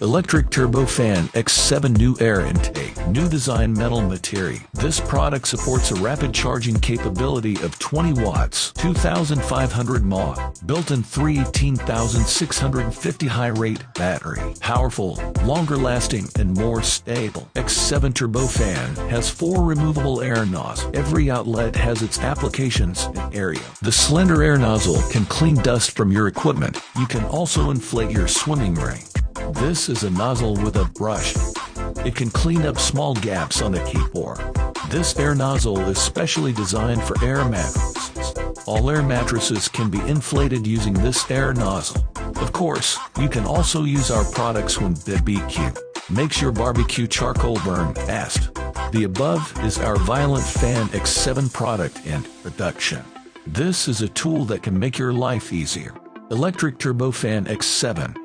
Electric Turbofan X7 New Air Intake. New design metal material. This product supports a rapid charging capability of 20 watts, 2500 mAh. Built-in 318,650 high-rate battery. Powerful, longer-lasting, and more stable. X7 Turbofan has 4 removable air nozzles. Every outlet has its applications and area. The slender air nozzle can clean dust from your equipment. You can also inflate your swimming ring. This is a nozzle with a brush. It can clean up small gaps on the keyboard. This air nozzle is specially designed for air mattresses. All air mattresses can be inflated using this air nozzle. Of course, you can also use our products when BBQ makes your barbecue charcoal burn fast. The above is our Violent Fan X7 product and production. This is a tool that can make your life easier. Electric Turbofan X7.